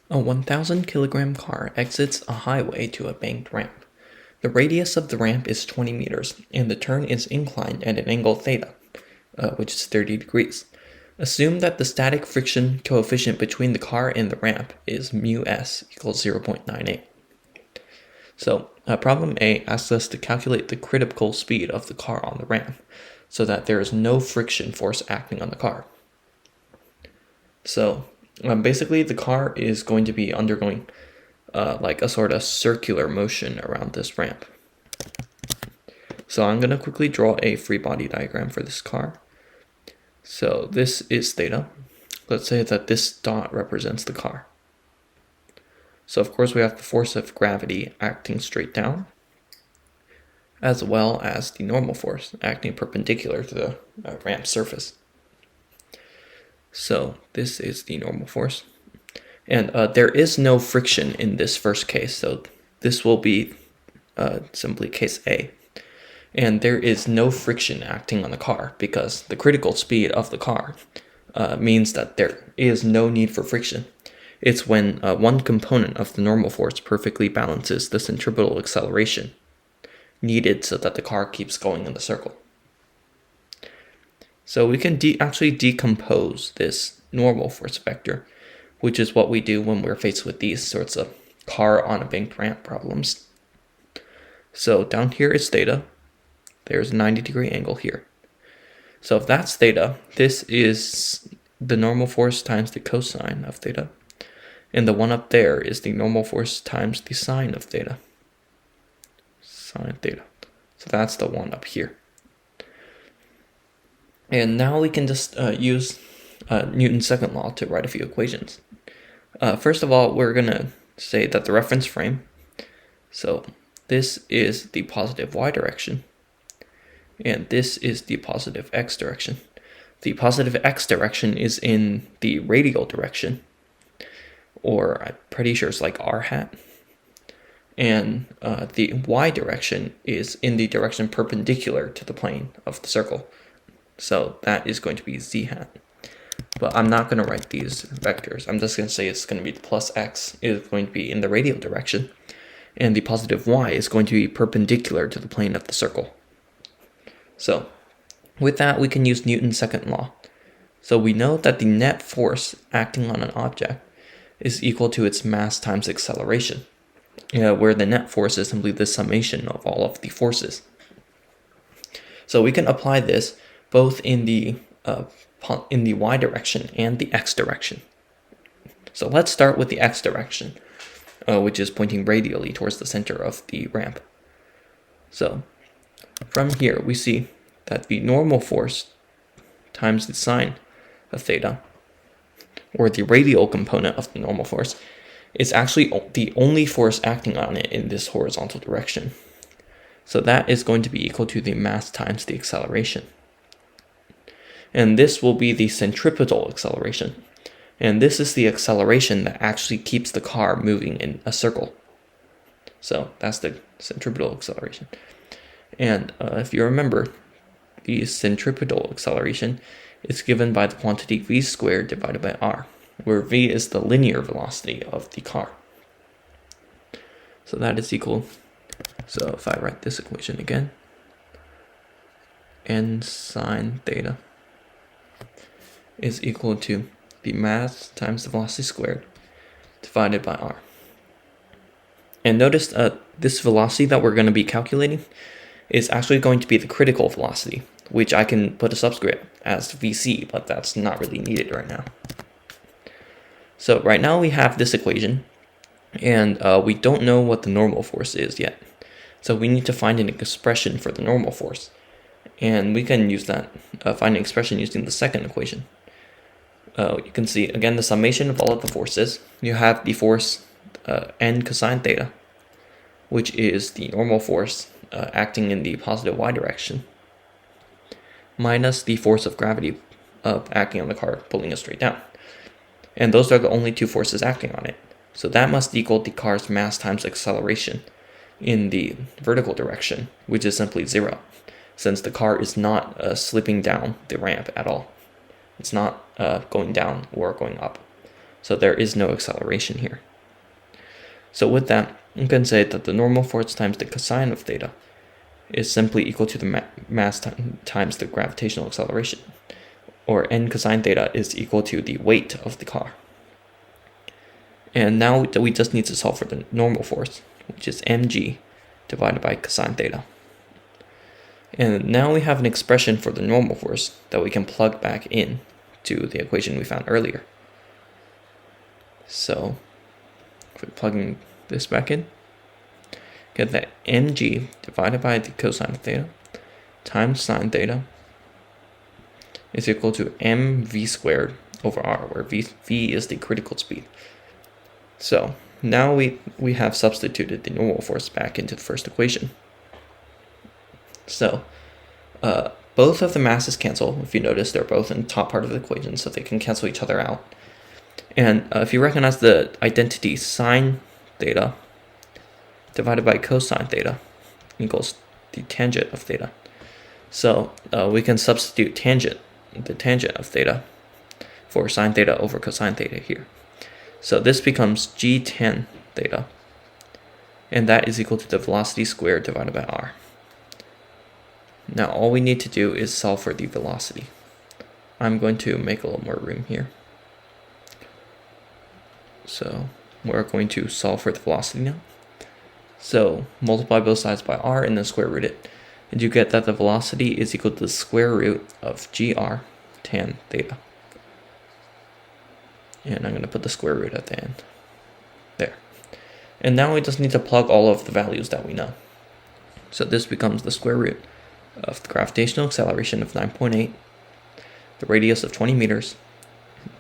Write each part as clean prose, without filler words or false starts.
A 1,000 kilogram car exits a highway to a banked ramp. The radius of the ramp is 20 meters, and the turn is inclined at an angle theta, which is 30 degrees. Assume that the static friction coefficient between the car and the ramp is mu s equals 0.98. So, problem A asks us to calculate the critical speed of the car on the ramp, so that there is no friction force acting on the car. So, basically the car is going to be undergoing like a sort of circular motion around this ramp. So I'm going to quickly draw a free body diagram for this car. So this is theta. Let's say that this dot represents the car. So of course we have the force of gravity acting straight down, as well as the normal force acting perpendicular to the ramp surface. So this is the normal force. And there is no friction in this first case, so this will be simply case A. And there is no friction acting on the car because the critical speed of the car means that there is no need for friction. It's when one component of the normal force perfectly balances the centripetal acceleration needed so that the car keeps going in the circle. So we can actually decompose this normal force vector, which is what we do when we're faced with these sorts of car on a banked ramp problems. So down here is theta. There's a 90-degree angle here. So if that's theta, this is the normal force times the cosine of theta. And the one up there is the normal force times the sine of theta. Sine theta. So that's the one up here. And now we can just use Newton's second law to write a few equations. First of all, we're going to say that the reference frame, so this is the positive y direction, and this is the positive x direction. The positive x direction is in the radial direction, or I'm pretty sure it's like r hat, and the y direction is in the direction perpendicular to the plane of the circle, so that is going to be z hat. But I'm not going to write these vectors. I'm just going to say it's going to be the plus x is going to be in the radial direction, and the positive y is going to be perpendicular to the plane of the circle. So with that, we can use Newton's second law. So we know that the net force acting on an object is equal to its mass times acceleration, where the net force is simply the summation of all of the forces. So we can apply this both in the y direction and the x direction. So let's start with the x direction, which is pointing radially towards the center of the ramp. So from here, we see that the normal force times the sine of theta, or the radial component of the normal force, is actually the only force acting on it in this horizontal direction. So that is going to be equal to the mass times the acceleration. And this will be the centripetal acceleration. And this is the acceleration that actually keeps the car moving in a circle. So that's the centripetal acceleration. And if you remember, the centripetal acceleration is given by the quantity v squared divided by r, where v is the linear velocity of the car. So that is equal, so if I write this equation again, n sine theta is equal to the mass times the velocity squared divided by r. And notice this velocity that we're going to be calculating is actually going to be the critical velocity, which I can put a subscript as vc, but that's not really needed right now. So right now we have this equation, and we don't know what the normal force is yet. So we need to find an expression for the normal force. And we can use that, find an expression using the second equation. You can see, again, the summation of all of the forces. You have the force n cosine theta, which is the normal force acting in the positive y direction, minus the force of gravity acting on the car, pulling it straight down. And those are the only two forces acting on it. So that must equal the car's mass times acceleration in the vertical direction, which is simply 0, since the car is not slipping down the ramp at all. It's not going down or going up. So there is no acceleration here. So with that, you can say that the normal force times the cosine of theta is simply equal to the mass times the gravitational acceleration, or n cosine theta is equal to the weight of the car. And now we just need to solve for the normal force, which is mg divided by cosine theta. And now we have an expression for the normal force that we can plug back in to the equation we found earlier. So if we plug in this back in, get that mg divided by the cosine of theta times sine theta is equal to mv squared over r, where v is the critical speed. So now we have substituted the normal force back into the first equation. So both of the masses cancel. If you notice, they're both in the top part of the equation, so they can cancel each other out. And if you recognize the identity sine theta divided by cosine theta equals the tangent of theta. So we can substitute the tangent of theta for sine theta over cosine theta here. So this becomes g tan theta, and that is equal to the velocity squared divided by r. Now all we need to do is solve for the velocity. I'm going to make a little more room here. So we're going to solve for the velocity now. So multiply both sides by r and then square root it. And you get that the velocity is equal to the square root of gr tan theta. And I'm going to put the square root at the end. There. And now we just need to plug all of the values that we know. So this becomes the square root of the gravitational acceleration of 9.8, the radius of 20 meters,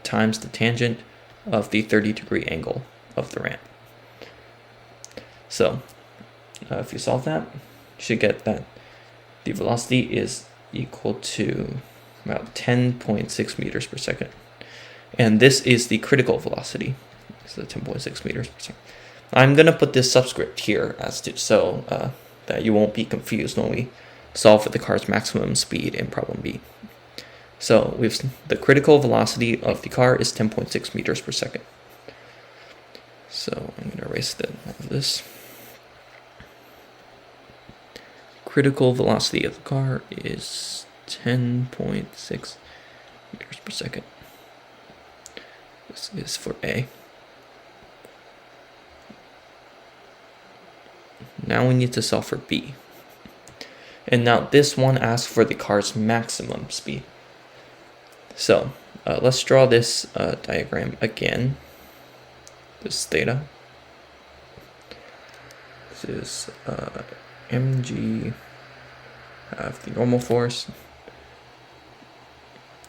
times the tangent of the 30-degree angle of the ramp. So if you solve that, you should get that the velocity is equal to about 10.6 meters per second. And this is the critical velocity. So 10.6 meters per second. I'm going to put this subscript here as to so that you won't be confused when we solve for the car's maximum speed in problem B. So the critical velocity of the car is 10.6 meters per second. So I'm going to erase this. Critical velocity of the car is 10.6 meters per second. This is for A. Now we need to solve for B. And now this one asks for the car's maximum speed. So let's draw this diagram again. This is theta. This is mg, have the normal force.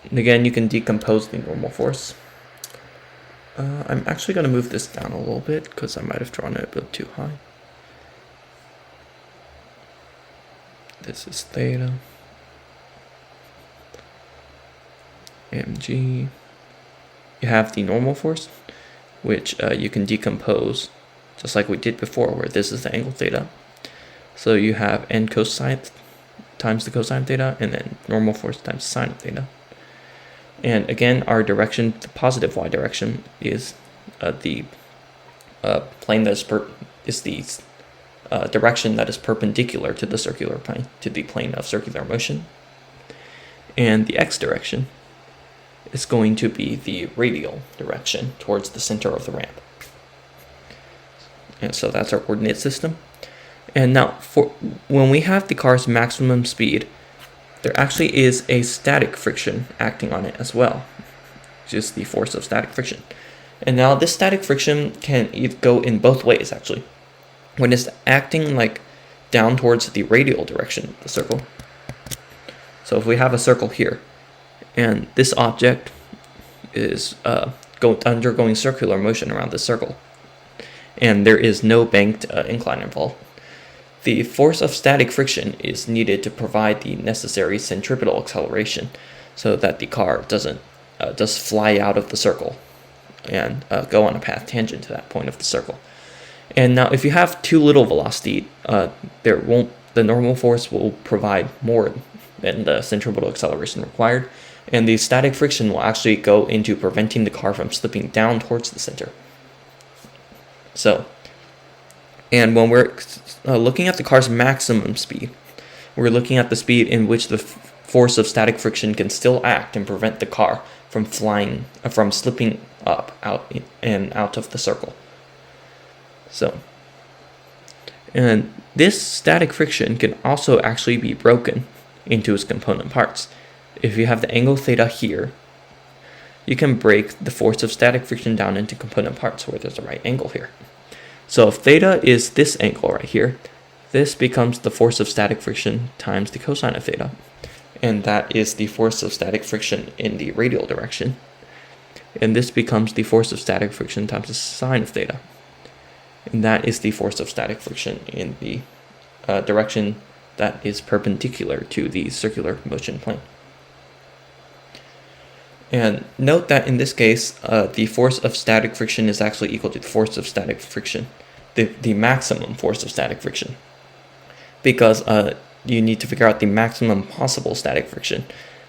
And again, you can decompose the normal force. I'm actually going to move this down a little bit because I might have drawn it a bit too high. This is theta. mg. You have the normal force, which you can decompose just like we did before, where this is the angle theta. So you have n cosine times the cosine theta, and then normal force times sine theta. And again, our direction, the positive y direction, is the plane that is the direction that is perpendicular to the circular plane, to the plane of circular motion. And the x direction is going to be the radial direction towards the center of the ramp. And so that's our coordinate system. And now, for when we have the car's maximum speed, there actually is a static friction acting on it as well, which is the force of static friction. And now this static friction can go in both ways, actually. When it's acting like down towards the radial direction of the circle. So if we have a circle here, and this object is undergoing circular motion around the circle, and there is no banked incline involved, the force of static friction is needed to provide the necessary centripetal acceleration so that the car doesn't just fly out of the circle and go on a path tangent to that point of the circle. And now if you have too little velocity, the normal force will provide more than the centripetal acceleration required, And the static friction will actually go into preventing the car from slipping down towards the center. So, and when we're looking at the car's maximum speed, we're looking at the speed in which the force of static friction can still act and prevent the car from from slipping up, out of the circle. So, and this static friction can also actually be broken into its component parts. If you have the angle theta here, you can break the force of static friction down into component parts where there's a right angle here. So if theta is this angle right here, this becomes the force of static friction times the cosine of theta. And that is the force of static friction in the radial direction. And this becomes the force of static friction times the sine of theta. And that is the force of static friction in the direction that is perpendicular to the circular motion plane. And note that in this case, the force of static friction is actually equal to the force of static friction, the maximum force of static friction, because you need to figure out the maximum possible static friction,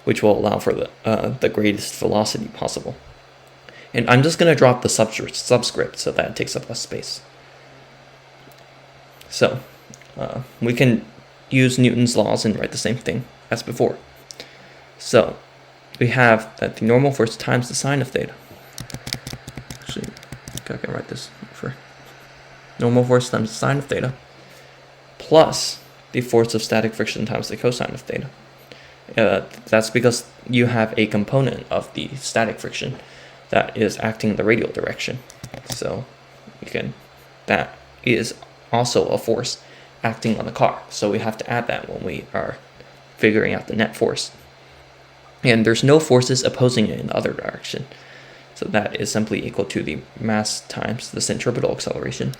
which will allow for the greatest velocity possible. And I'm just going to drop the subscript so that it takes up less space. So we can use Newton's laws and write the same thing as before. So we have that the normal force times the sine of theta. Actually, I can write this for normal force times the sine of theta plus the force of static friction times the cosine of theta. That's because you have a component of the static friction that is acting in the radial direction. So that is also a force acting on the car. So we have to add that when we are figuring out the net force. And there's no forces opposing it in the other direction. So that is simply equal to the mass times the centripetal acceleration,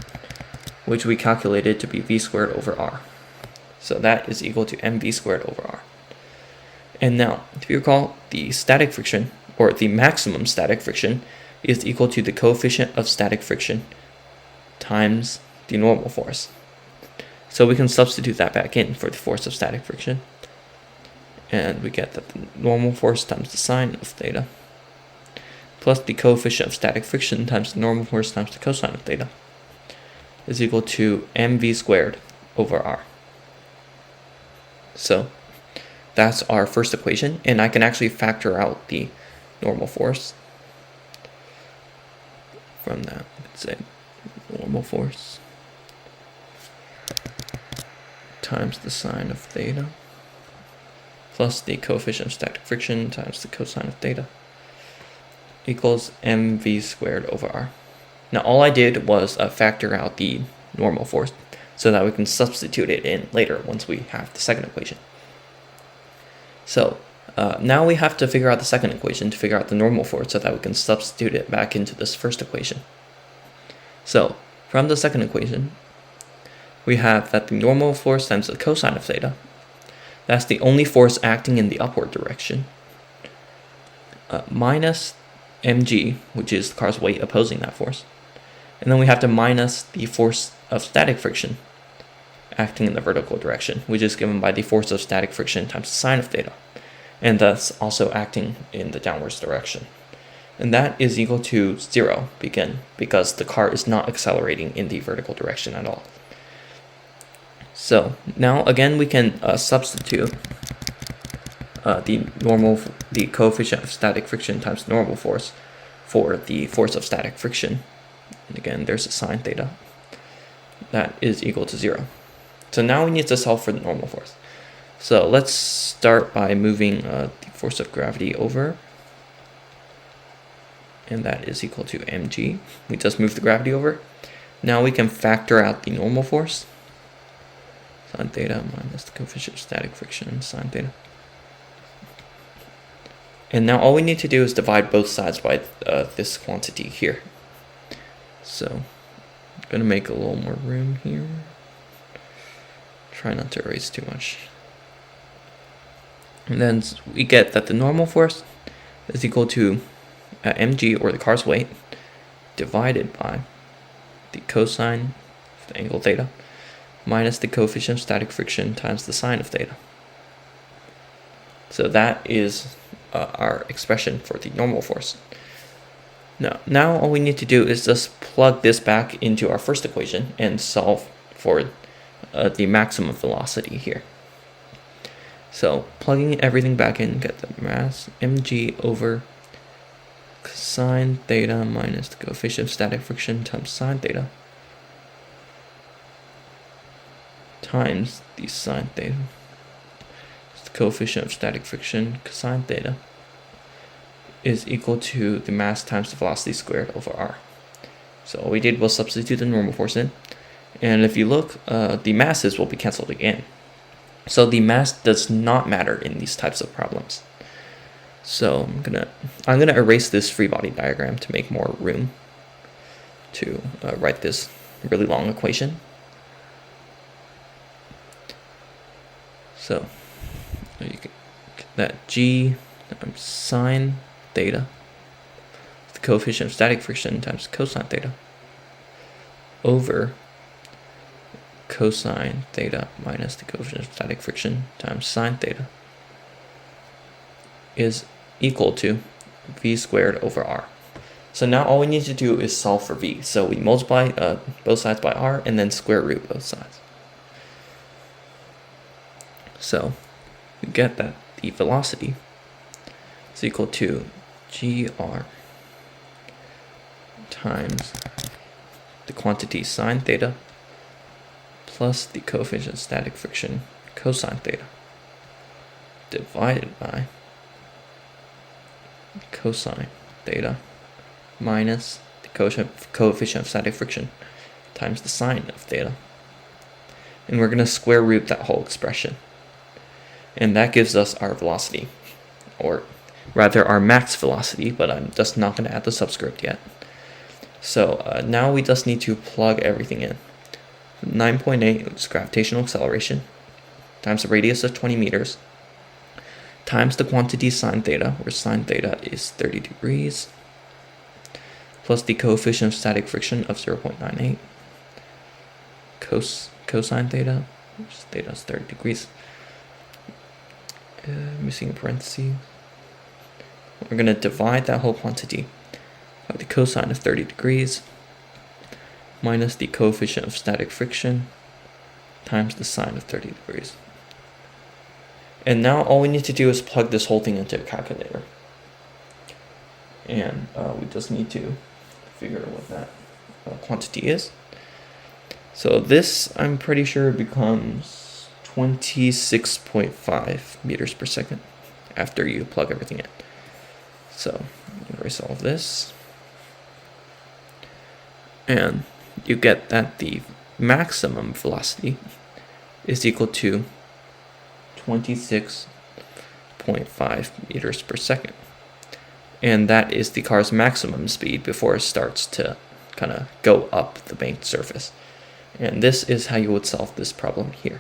which we calculated to be v squared over r. So that is equal to mv squared over r. And now, if you recall, the static friction, or the maximum static friction, is equal to the coefficient of static friction times the normal force. So we can substitute that back in for the force of static friction. And we get that the normal force times the sine of theta plus the coefficient of static friction times the normal force times the cosine of theta is equal to mv squared over r. So that's our first equation, and I can actually factor out the normal force from that. Let's say normal force times the sine of theta plus the coefficient of static friction times the cosine of theta equals mv squared over r. Now all I did was factor out the normal force so that we can substitute it in later once we have the second equation. So now we have to figure out the second equation to figure out the normal force so that we can substitute it back into this first equation. So from the second equation, we have that the normal force times the cosine of theta, that's the only force acting in the upward direction, minus mg, which is the car's weight opposing that force. And then we have to minus the force of static friction acting in the vertical direction, which is given by the force of static friction times the sine of theta, and thus also acting in the downwards direction. And that is equal to 0, because the car is not accelerating in the vertical direction at all. So now again we can substitute the coefficient of static friction times the normal force for the force of static friction. And again, there's a sine theta. That is equal to 0. So now we need to solve for the normal force. So let's start by moving the force of gravity over. And that is equal to mg. We just moved the gravity over. Now we can factor out the normal force. Sine theta minus the coefficient of static friction, sine theta. And now all we need to do is divide both sides by this quantity here. So I'm going to make a little more room here. Try not to erase too much. And then we get that the normal force is equal to mg, or the car's weight, divided by the cosine of the angle theta minus the coefficient of static friction times the sine of theta. So that is our expression for the normal force. Now all we need to do is just plug this back into our first equation and solve for the maximum velocity here. So plugging everything back in, get the mass mg over cosine theta minus the coefficient of static friction times sine theta times the sine theta. The coefficient of static friction cosine theta is equal to the mass times the velocity squared over r. So all we did was substitute the normal force in, and if you look, the masses will be cancelled again. So the mass does not matter in these types of problems. So I'm gonna erase this free body diagram to make more room to write this really long equation. So you can get that g times sine theta, the coefficient of static friction times cosine theta, over cosine theta minus the coefficient of static friction times sine theta is equal to v squared over r. So now all we need to do is solve for v. So we multiply both sides by r and then square root both sides. So we get that the velocity is equal to gr times the quantity sine theta plus the coefficient of static friction cosine theta divided by cosine theta minus the coefficient of static friction times the sine of theta. And we're going to square root that whole expression. And that gives us our velocity, or rather our max velocity, but I'm just not going to add the subscript yet. So now we just need to plug everything in. 9.8 is gravitational acceleration times the radius of 20 meters times the quantity sine theta, where sine theta is 30 degrees, plus the coefficient of static friction of 0.98 cosine theta, which theta is 30 degrees. Missing a parenthesis. We're going to divide that whole quantity by the cosine of 30 degrees minus the coefficient of static friction times the sine of 30 degrees. And now all we need to do is plug this whole thing into a calculator. And we just need to figure out what that quantity is. So this, I'm pretty sure, becomes 26.5 meters per second after you plug everything in. So erase all of this. And you get that the maximum velocity is equal to 26.5 meters per second. And that is the car's maximum speed before it starts to kind of go up the banked surface. And this is how you would solve this problem here.